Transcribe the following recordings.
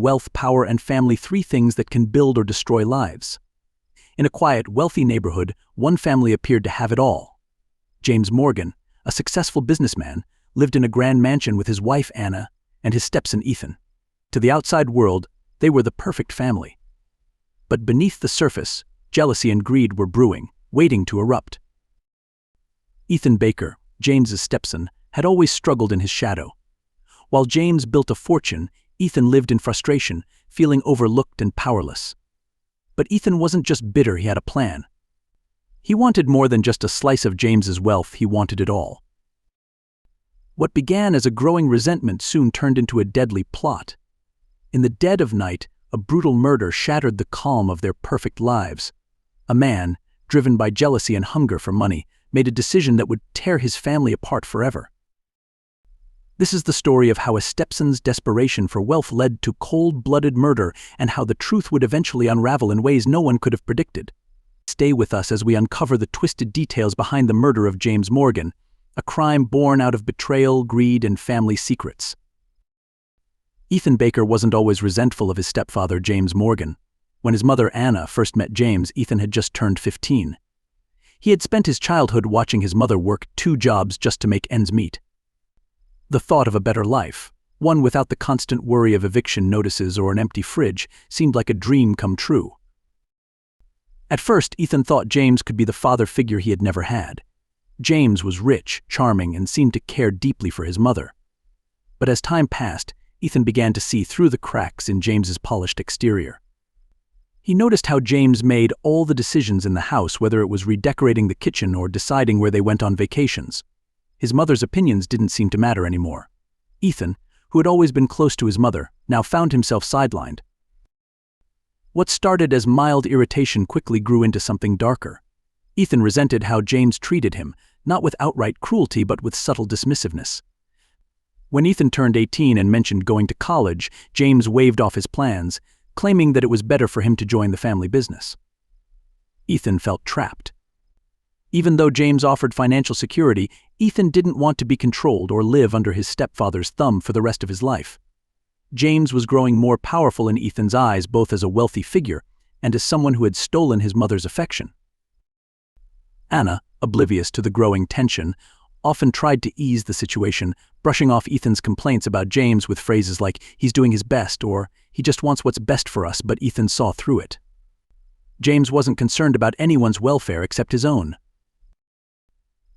Wealth, power, and family, three things that can build or destroy lives. In a quiet, wealthy neighborhood, one family appeared to have it all. James Morgan, a successful businessman, lived in a grand mansion with his wife Anna and his stepson Ethan. To the outside world, they were the perfect family. But beneath the surface, jealousy and greed were brewing, waiting to erupt. Ethan Baker, James's stepson, had always struggled in his shadow. While James built a fortune, Ethan lived in frustration, feeling overlooked and powerless. But Ethan wasn't just bitter, he had a plan. He wanted more than just a slice of James's wealth, he wanted it all. What began as a growing resentment soon turned into a deadly plot. In the dead of night, a brutal murder shattered the calm of their perfect lives. A man, driven by jealousy and hunger for money, made a decision that would tear his family apart forever. This is the story of how a stepson's desperation for wealth led to cold-blooded murder and how the truth would eventually unravel in ways no one could have predicted. Stay with us as we uncover the twisted details behind the murder of James Morgan, a crime born out of betrayal, greed, and family secrets. Ethan Baker wasn't always resentful of his stepfather, James Morgan. When his mother, Anna, first met James, Ethan had just turned 15. He had spent his childhood watching his mother work 2 jobs just to make ends meet. The thought of a better life, one without the constant worry of eviction notices or an empty fridge, seemed like a dream come true. At first, Ethan thought James could be the father figure he had never had. James was rich, charming, and seemed to care deeply for his mother. But as time passed, Ethan began to see through the cracks in James's polished exterior. He noticed how James made all the decisions in the house, whether it was redecorating the kitchen or deciding where they went on vacations. His mother's opinions didn't seem to matter anymore. Ethan, who had always been close to his mother, now found himself sidelined. What started as mild irritation quickly grew into something darker. Ethan resented how James treated him, not with outright cruelty but with subtle dismissiveness. When Ethan turned 18 and mentioned going to college, James waved off his plans, claiming that it was better for him to join the family business. Ethan felt trapped. Even though James offered financial security, Ethan didn't want to be controlled or live under his stepfather's thumb for the rest of his life. James was growing more powerful in Ethan's eyes, both as a wealthy figure and as someone who had stolen his mother's affection. Anna, oblivious to the growing tension, often tried to ease the situation, brushing off Ethan's complaints about James with phrases like, "He's doing his best," or "He just wants what's best for us," but Ethan saw through it. James wasn't concerned about anyone's welfare except his own.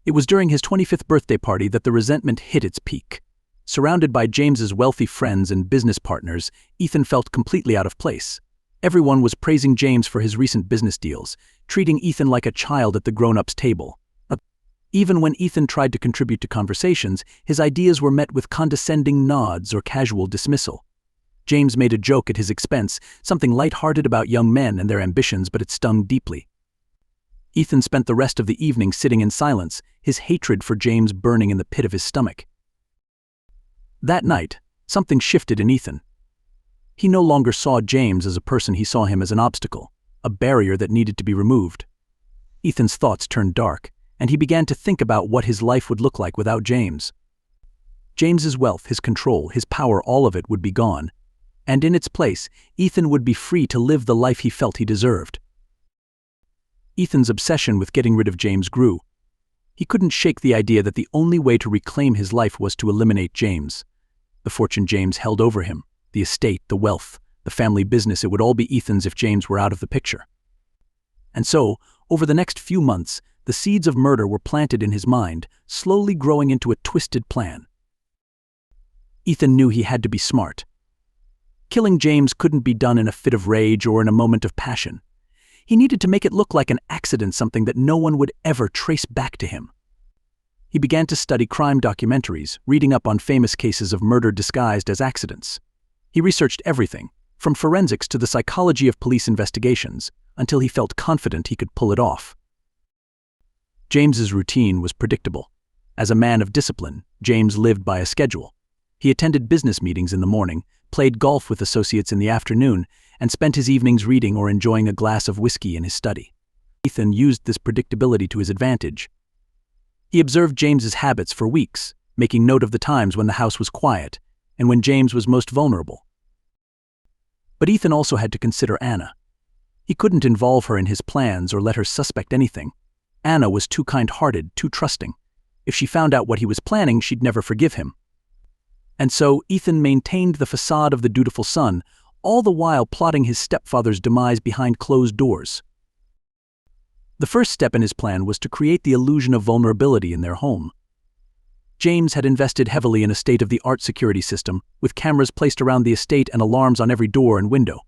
It was during his 25th birthday party that the resentment hit its peak. Surrounded by James's wealthy friends and business partners, Ethan felt completely out of place. Everyone was praising James for his recent business deals, treating Ethan like a child at the grown-ups' table. Even when Ethan tried to contribute to conversations, his ideas were met with condescending nods or casual dismissal. James made a joke at his expense, something light-hearted about young men and their ambitions, but it stung deeply. Ethan spent the rest of the evening sitting in silence, his hatred for James burning in the pit of his stomach. That night, something shifted in Ethan. He no longer saw James as a person, he saw him as an obstacle, a barrier that needed to be removed. Ethan's thoughts turned dark, and he began to think about what his life would look like without James. James's wealth, his control, his power, all of it would be gone, and in its place, Ethan would be free to live the life he felt he deserved. Ethan's obsession with getting rid of James grew. He couldn't shake the idea that the only way to reclaim his life was to eliminate James. The fortune James held over him, the estate, the wealth, the family business, it would all be Ethan's if James were out of the picture. And so, over the next few months, the seeds of murder were planted in his mind, slowly growing into a twisted plan. Ethan knew he had to be smart. Killing James couldn't be done in a fit of rage or in a moment of passion. He needed to make it look like an accident, something that no one would ever trace back to him. He began to study crime documentaries, reading up on famous cases of murder disguised as accidents. He researched everything, from forensics to the psychology of police investigations, until he felt confident he could pull it off. James's routine was predictable. As a man of discipline, James lived by a schedule. He attended business meetings in the morning, played golf with associates in the afternoon, and spent his evenings reading or enjoying a glass of whiskey in his study. Ethan used this predictability to his advantage. He observed James's habits for weeks, making note of the times when the house was quiet and when James was most vulnerable. But Ethan also had to consider Anna. He couldn't involve her in his plans or let her suspect anything. Anna was too kind-hearted, too trusting. If she found out what he was planning, she'd never forgive him. And so Ethan maintained the facade of the dutiful son, all the while plotting his stepfather's demise behind closed doors. The first step in his plan was to create the illusion of vulnerability in their home. James had invested heavily in a state-of-the-art security system, with cameras placed around the estate and alarms on every door and window.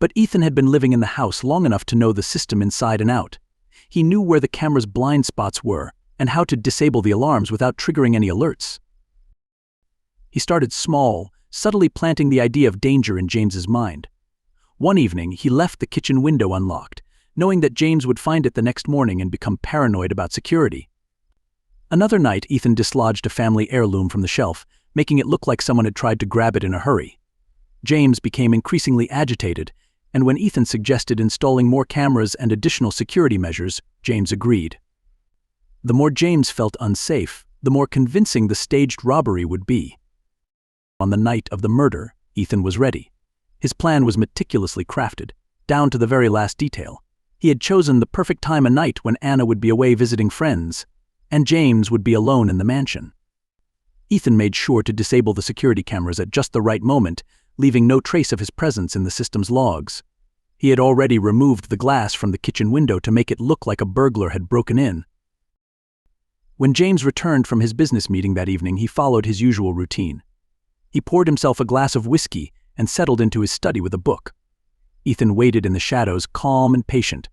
But Ethan had been living in the house long enough to know the system inside and out. He knew where the camera's blind spots were and how to disable the alarms without triggering any alerts. He started small, subtly planting the idea of danger in James's mind. One evening, he left the kitchen window unlocked, knowing that James would find it the next morning and become paranoid about security. Another night, Ethan dislodged a family heirloom from the shelf, making it look like someone had tried to grab it in a hurry. James became increasingly agitated, and when Ethan suggested installing more cameras and additional security measures, James agreed. The more James felt unsafe, the more convincing the staged robbery would be. On the night of the murder, Ethan was ready. His plan was meticulously crafted, down to the very last detail. He had chosen the perfect time of night when Anna would be away visiting friends, and James would be alone in the mansion. Ethan made sure to disable the security cameras at just the right moment, leaving no trace of his presence in the system's logs. He had already removed the glass from the kitchen window to make it look like a burglar had broken in. When James returned from his business meeting that evening, he followed his usual routine. He poured himself a glass of whiskey and settled into his study with a book. Ethan waited in the shadows, calm and patient.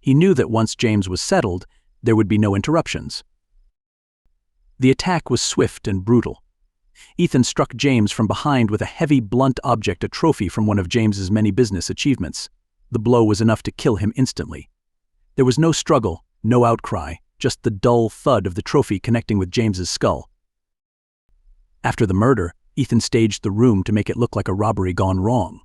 He knew that once James was settled, there would be no interruptions. The attack was swift and brutal. Ethan struck James from behind with a heavy, blunt object, a trophy from one of James's many business achievements. The blow was enough to kill him instantly. There was no struggle, no outcry, just the dull thud of the trophy connecting with James's skull. After the murder, Ethan staged the room to make it look like a robbery gone wrong.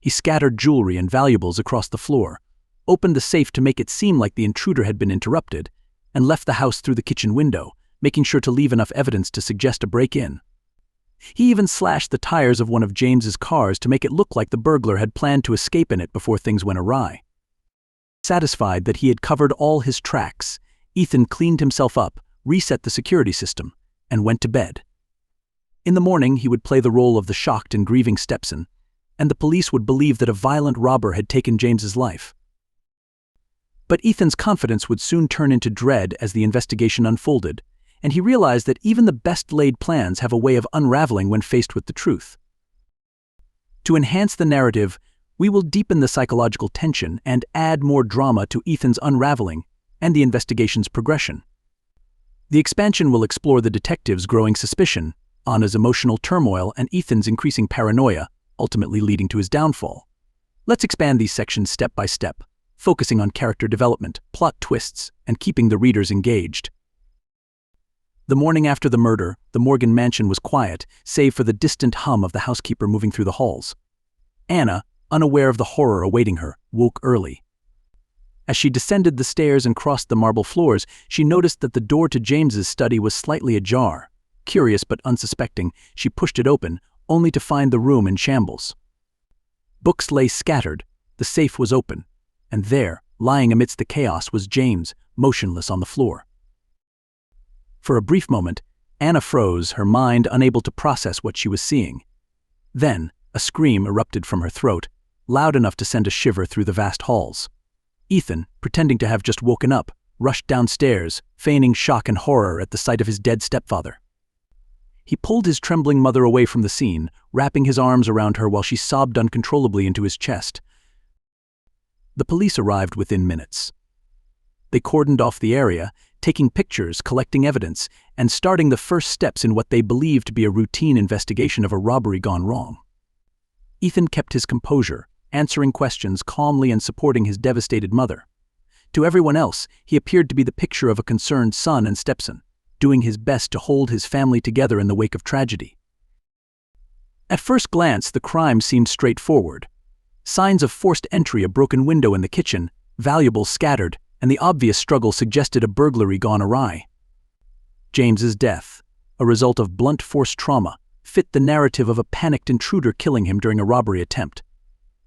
He scattered jewelry and valuables across the floor, opened the safe to make it seem like the intruder had been interrupted, and left the house through the kitchen window, making sure to leave enough evidence to suggest a break-in. He even slashed the tires of one of James's cars to make it look like the burglar had planned to escape in it before things went awry. Satisfied that he had covered all his tracks, Ethan cleaned himself up, reset the security system, and went to bed. In the morning, he would play the role of the shocked and grieving Stepson, and the police would believe that a violent robber had taken James's life. But Ethan's confidence would soon turn into dread as the investigation unfolded, and he realized that even the best-laid plans have a way of unraveling when faced with the truth. To enhance the narrative, we will deepen the psychological tension and add more drama to Ethan's unraveling and the investigation's progression. The expansion will explore the detective's growing suspicion, Anna's emotional turmoil, and Ethan's increasing paranoia, ultimately leading to his downfall. Let's expand these sections step by step, focusing on character development, plot twists, and keeping the readers engaged. The morning after the murder, the Morgan mansion was quiet, save for the distant hum of the housekeeper moving through the halls. Anna, unaware of the horror awaiting her, woke early. As she descended the stairs and crossed the marble floors, she noticed that the door to James's study was slightly ajar. Curious but unsuspecting, she pushed it open, only to find the room in shambles. Books lay scattered, the safe was open, and there, lying amidst the chaos, was James, motionless on the floor. For a brief moment, Anna froze, her mind unable to process what she was seeing. Then, a scream erupted from her throat, loud enough to send a shiver through the vast halls. Ethan, pretending to have just woken up, rushed downstairs, feigning shock and horror at the sight of his dead stepfather. He pulled his trembling mother away from the scene, wrapping his arms around her while she sobbed uncontrollably into his chest. The police arrived within minutes. They cordoned off the area, taking pictures, collecting evidence, and starting the first steps in what they believed to be a routine investigation of a robbery gone wrong. Ethan kept his composure, answering questions calmly and supporting his devastated mother. To everyone else, he appeared to be the picture of a concerned son and Stepson, doing his best to hold his family together in the wake of tragedy. At first glance, the crime seemed straightforward. Signs of forced entry, a broken window in the kitchen, valuables scattered, and the obvious struggle suggested a burglary gone awry. James's death, a result of blunt force trauma, fit the narrative of a panicked intruder killing him during a robbery attempt.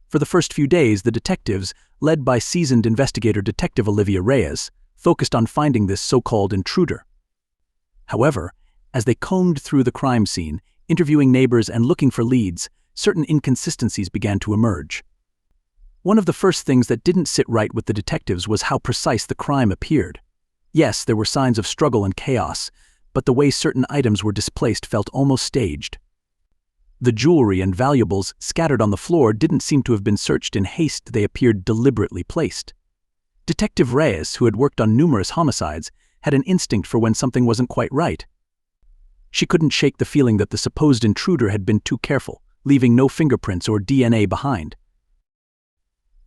For the first few days, the detectives, led by seasoned investigator Detective Olivia Reyes, focused on finding this so-called intruder. However, as they combed through the crime scene, interviewing neighbors and looking for leads, certain inconsistencies began to emerge. One of the first things that didn't sit right with the detectives was how precise the crime appeared. Yes, there were signs of struggle and chaos, but the way certain items were displaced felt almost staged. The jewelry and valuables scattered on the floor didn't seem to have been searched in haste, they appeared deliberately placed. Detective Reyes, who had worked on numerous homicides, had an instinct for when something wasn't quite right. She couldn't shake the feeling that the supposed intruder had been too careful, leaving no fingerprints or DNA behind.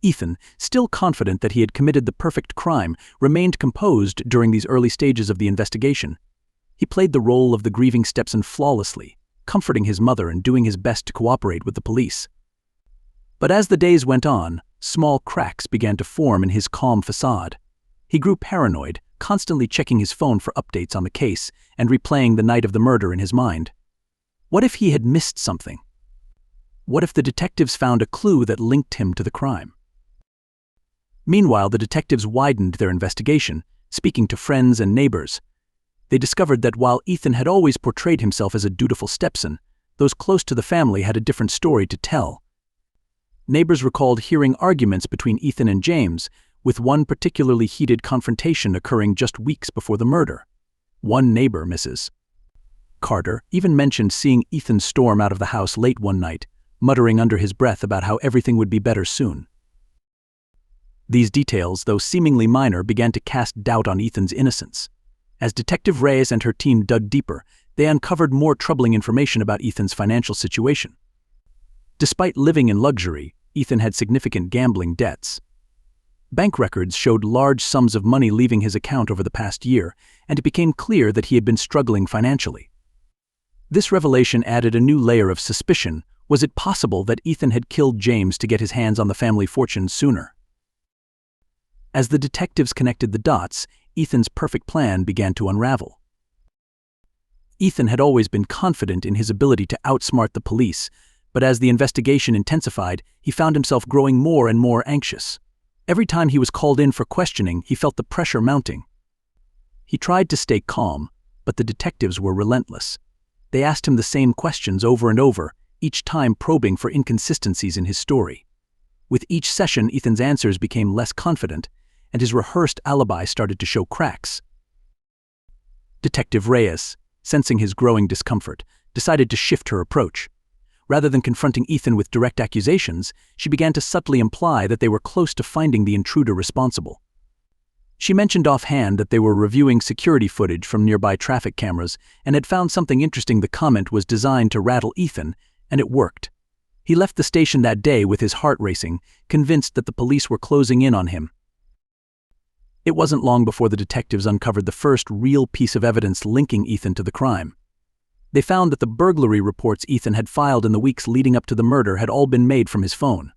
Ethan, still confident that he had committed the perfect crime, remained composed during these early stages of the investigation. He played the role of the grieving Stepson flawlessly, comforting his mother and doing his best to cooperate with the police. But as the days went on, small cracks began to form in his calm facade. He grew paranoid, constantly checking his phone for updates on the case and replaying the night of the murder in his mind. What if he had missed something? What if the detectives found a clue that linked him to the crime? Meanwhile, the detectives widened their investigation, speaking to friends and neighbors. They discovered that while Ethan had always portrayed himself as a dutiful Stepson, those close to the family had a different story to tell. Neighbors recalled hearing arguments between Ethan and James, with one particularly heated confrontation occurring just weeks before the murder. One neighbor, Mrs. Carter, even mentioned seeing Ethan storm out of the house late one night, muttering under his breath about how everything would be better soon. These details, though seemingly minor, began to cast doubt on Ethan's innocence. As Detective Reyes and her team dug deeper, they uncovered more troubling information about Ethan's financial situation. Despite living in luxury, Ethan had significant gambling debts. Bank records showed large sums of money leaving his account over the past year, and it became clear that he had been struggling financially. This revelation added a new layer of suspicion. Was it possible that Ethan had killed James to get his hands on the family fortune sooner? As the detectives connected the dots, Ethan's perfect plan began to unravel. Ethan had always been confident in his ability to outsmart the police, but as the investigation intensified, he found himself growing more and more anxious. Every time he was called in for questioning, he felt the pressure mounting. He tried to stay calm, but the detectives were relentless. They asked him the same questions over and over, each time probing for inconsistencies in his story. With each session, Ethan's answers became less confident, and his rehearsed alibi started to show cracks. Detective Reyes, sensing his growing discomfort, decided to shift her approach. Rather than confronting Ethan with direct accusations, she began to subtly imply that they were close to finding the intruder responsible. She mentioned offhand that they were reviewing security footage from nearby traffic cameras and had found something interesting. The comment was designed to rattle Ethan, and it worked. He left the station that day with his heart racing, convinced that the police were closing in on him. It wasn't long before the detectives uncovered the first real piece of evidence linking Ethan to the crime. They found that the burglary reports Ethan had filed in the weeks leading up to the murder had all been made from his phone.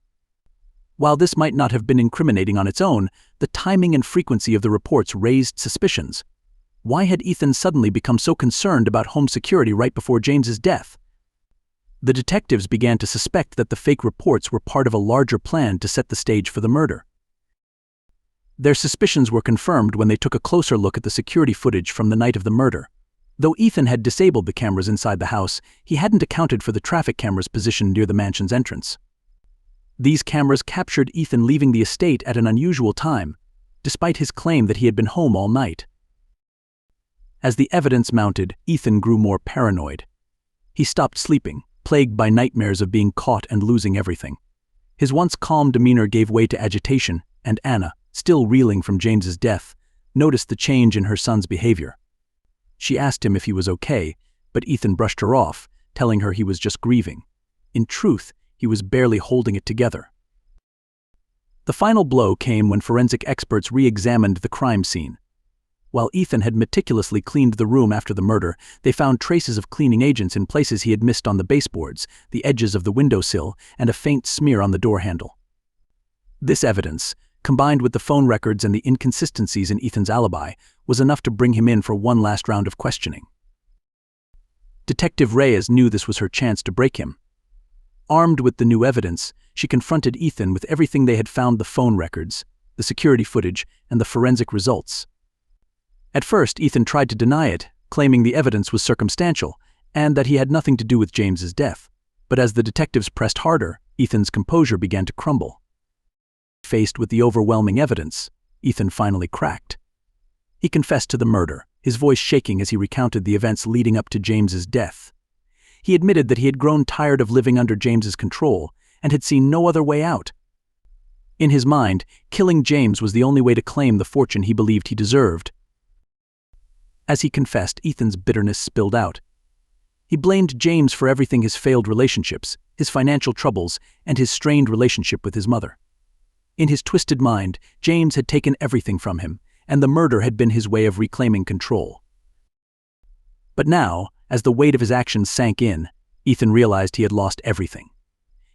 While this might not have been incriminating on its own, the timing and frequency of the reports raised suspicions. Why had Ethan suddenly become so concerned about home security right before James's death? The detectives began to suspect that the fake reports were part of a larger plan to set the stage for the murder. Their suspicions were confirmed when they took a closer look at the security footage from the night of the murder. Though Ethan had disabled the cameras inside the house, he hadn't accounted for the traffic cameras positioned near the mansion's entrance. These cameras captured Ethan leaving the estate at an unusual time, despite his claim that he had been home all night. As the evidence mounted, Ethan grew more paranoid. He stopped sleeping, plagued by nightmares of being caught and losing everything. His once calm demeanor gave way to agitation, and Anna, still reeling from James's death, noticed the change in her son's behavior. She asked him if he was okay, but Ethan brushed her off, telling her he was just grieving. In truth, he was barely holding it together. The final blow came when forensic experts re-examined the crime scene. While Ethan had meticulously cleaned the room after the murder, they found traces of cleaning agents in places he had missed on the baseboards, the edges of the windowsill, and a faint smear on the door handle. This evidence, combined with the phone records and the inconsistencies in Ethan's alibi, was enough to bring him in for one last round of questioning. Detective Reyes knew this was her chance to break him. Armed with the new evidence, she confronted Ethan with everything they had found: the phone records, the security footage, and the forensic results. At first, Ethan tried to deny it, claiming the evidence was circumstantial and that he had nothing to do with James's death. But as the detectives pressed harder, Ethan's composure began to crumble. Faced with the overwhelming evidence, Ethan finally cracked. He confessed to the murder, his voice shaking as he recounted the events leading up to James's death. He admitted that he had grown tired of living under James's control and had seen no other way out. In his mind, killing James was the only way to claim the fortune he believed he deserved. As he confessed, Ethan's bitterness spilled out. He blamed James for everything: his failed relationships, his financial troubles, and his strained relationship with his mother. In his twisted mind, James had taken everything from him, and the murder had been his way of reclaiming control. But now, as the weight of his actions sank in, Ethan realized he had lost everything.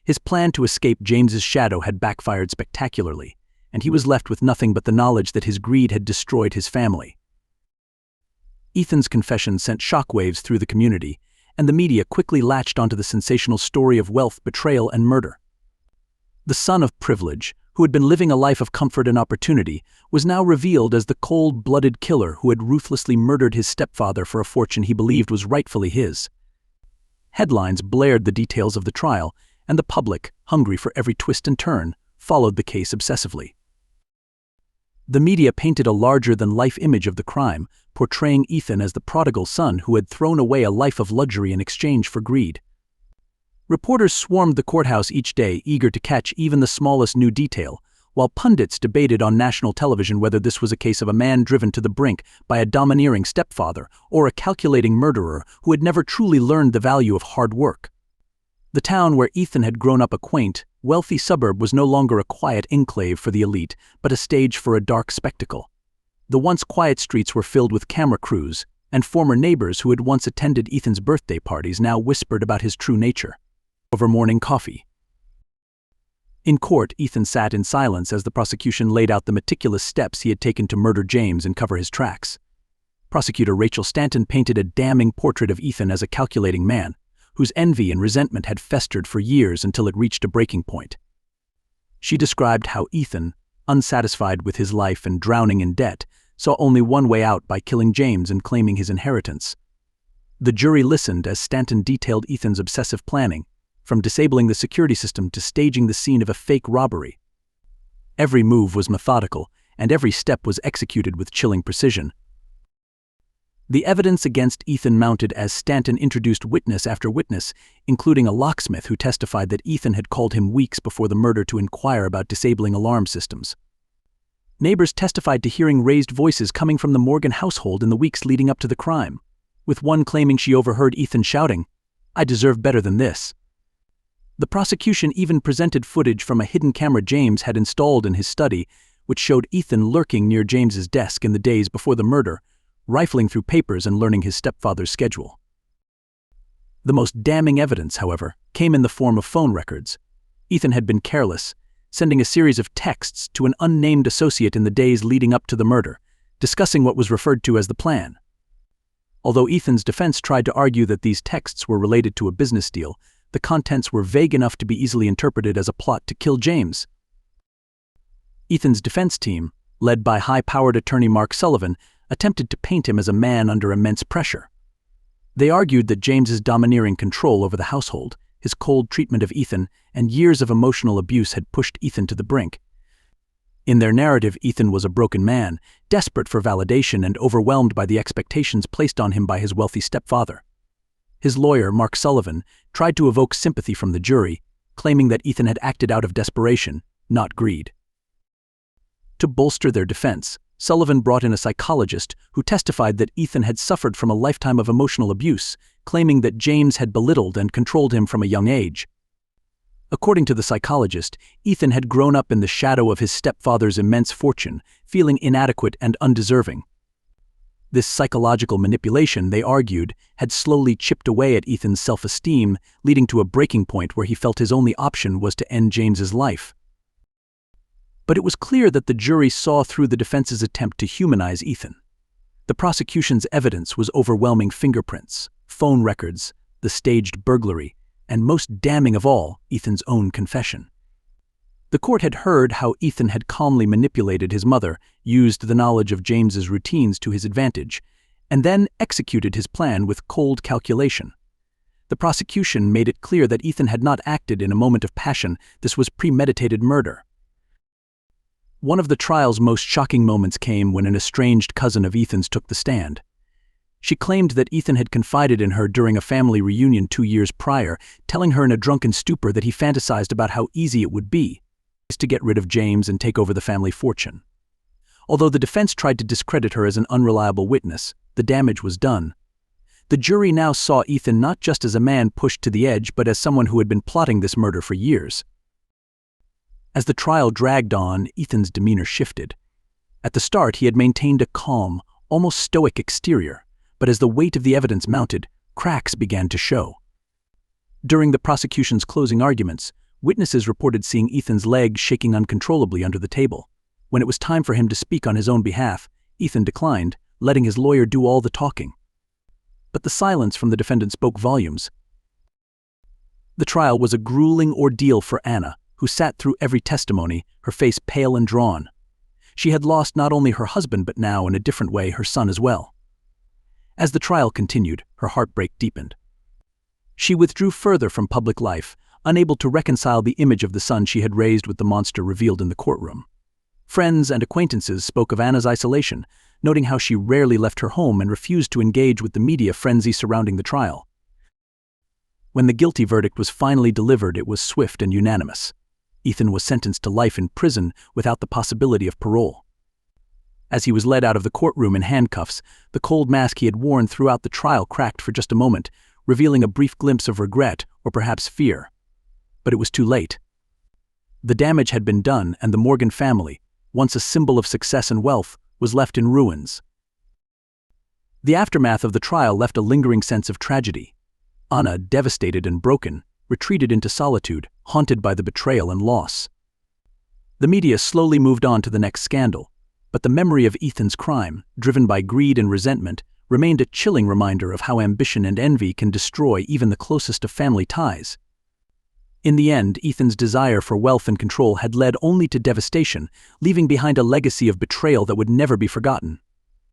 His plan to escape James's shadow had backfired spectacularly, and he was left with nothing but the knowledge that his greed had destroyed his family. Ethan's confession sent shockwaves through the community, and the media quickly latched onto the sensational story of wealth, betrayal, and murder. The son of privilege, who had been living a life of comfort and opportunity, was now revealed as the cold-blooded killer who had ruthlessly murdered his stepfather for a fortune he believed was rightfully his. Headlines blared the details of the trial, and the public, hungry for every twist and turn, followed the case obsessively. The media painted a larger-than-life image of the crime, portraying Ethan as the prodigal son who had thrown away a life of luxury in exchange for greed. Reporters swarmed the courthouse each day, eager to catch even the smallest new detail, while pundits debated on national television whether this was a case of a man driven to the brink by a domineering stepfather or a calculating murderer who had never truly learned the value of hard work. The town where Ethan had grown up, a quaint, wealthy suburb, was no longer a quiet enclave for the elite, but a stage for a dark spectacle. The once quiet streets were filled with camera crews, and former neighbors who had once attended Ethan's birthday parties now whispered about his true nature. Over morning coffee. In court, Ethan sat in silence as the prosecution laid out the meticulous steps he had taken to murder James and cover his tracks. Prosecutor Rachel Stanton painted a damning portrait of Ethan as a calculating man, whose envy and resentment had festered for years until it reached a breaking point. She described how Ethan, unsatisfied with his life and drowning in debt, saw only one way out: by killing James and claiming his inheritance. The jury listened as Stanton detailed Ethan's obsessive planning, from disabling the security system to staging the scene of a fake robbery. Every move was methodical, and every step was executed with chilling precision. The evidence against Ethan mounted as Stanton introduced witness after witness, including a locksmith who testified that Ethan had called him weeks before the murder to inquire about disabling alarm systems. Neighbors testified to hearing raised voices coming from the Morgan household in the weeks leading up to the crime, with one claiming she overheard Ethan shouting, "I deserve better than this." The prosecution even presented footage from a hidden camera James had installed in his study, which showed Ethan lurking near James's desk in the days before the murder, rifling through papers and learning his stepfather's schedule. The most damning evidence, however, came in the form of phone records. Ethan had been careless, sending a series of texts to an unnamed associate in the days leading up to the murder, discussing what was referred to as the plan. Although Ethan's defense tried to argue that these texts were related to a business deal, the contents were vague enough to be easily interpreted as a plot to kill James. Ethan's defense team, led by high-powered attorney Mark Sullivan, attempted to paint him as a man under immense pressure. They argued that James's domineering control over the household, his cold treatment of Ethan, and years of emotional abuse had pushed Ethan to the brink. In their narrative, Ethan was a broken man, desperate for validation and overwhelmed by the expectations placed on him by his wealthy stepfather. His lawyer, Mark Sullivan, tried to evoke sympathy from the jury, claiming that Ethan had acted out of desperation, not greed. To bolster their defense, Sullivan brought in a psychologist who testified that Ethan had suffered from a lifetime of emotional abuse, claiming that James had belittled and controlled him from a young age. According to the psychologist, Ethan had grown up in the shadow of his stepfather's immense fortune, feeling inadequate and undeserving. This psychological manipulation, they argued, had slowly chipped away at Ethan's self-esteem, leading to a breaking point where he felt his only option was to end James's life. But it was clear that the jury saw through the defense's attempt to humanize Ethan. The prosecution's evidence was overwhelming: fingerprints, phone records, the staged burglary, and most damning of all, Ethan's own confession. The court had heard how Ethan had calmly manipulated his mother, used the knowledge of James's routines to his advantage, and then executed his plan with cold calculation. The prosecution made it clear that Ethan had not acted in a moment of passion. This was premeditated murder. One of the trial's most shocking moments came when an estranged cousin of Ethan's took the stand. She claimed that Ethan had confided in her during a family reunion 2 years prior, telling her in a drunken stupor that he fantasized about how easy it would be to get rid of James and take over the family fortune. Although the defense tried to discredit her as an unreliable witness, the damage was done. The jury now saw Ethan not just as a man pushed to the edge, but as someone who had been plotting this murder for years. As the trial dragged on, Ethan's demeanor shifted. At the start, he had maintained a calm, almost stoic exterior, but as the weight of the evidence mounted, cracks began to show. During the prosecution's closing arguments, witnesses reported seeing Ethan's leg shaking uncontrollably under the table. When it was time for him to speak on his own behalf, Ethan declined, letting his lawyer do all the talking. But the silence from the defendant spoke volumes. The trial was a grueling ordeal for Anna, who sat through every testimony, her face pale and drawn. She had lost not only her husband but now, in a different way, her son as well. As the trial continued, her heartbreak deepened. She withdrew further from public life, unable to reconcile the image of the son she had raised with the monster revealed in the courtroom. Friends and acquaintances spoke of Anna's isolation, noting how she rarely left her home and refused to engage with the media frenzy surrounding the trial. When the guilty verdict was finally delivered, it was swift and unanimous. Ethan was sentenced to life in prison without the possibility of parole. As he was led out of the courtroom in handcuffs, the cold mask he had worn throughout the trial cracked for just a moment, revealing a brief glimpse of regret or perhaps fear. But it was too late. The damage had been done, and the Morgan family, once a symbol of success and wealth, was left in ruins. The aftermath of the trial left a lingering sense of tragedy. Anna, devastated and broken, retreated into solitude, haunted by the betrayal and loss. The media slowly moved on to the next scandal, but the memory of Ethan's crime, driven by greed and resentment, remained a chilling reminder of how ambition and envy can destroy even the closest of family ties. In the end, Ethan's desire for wealth and control had led only to devastation, leaving behind a legacy of betrayal that would never be forgotten.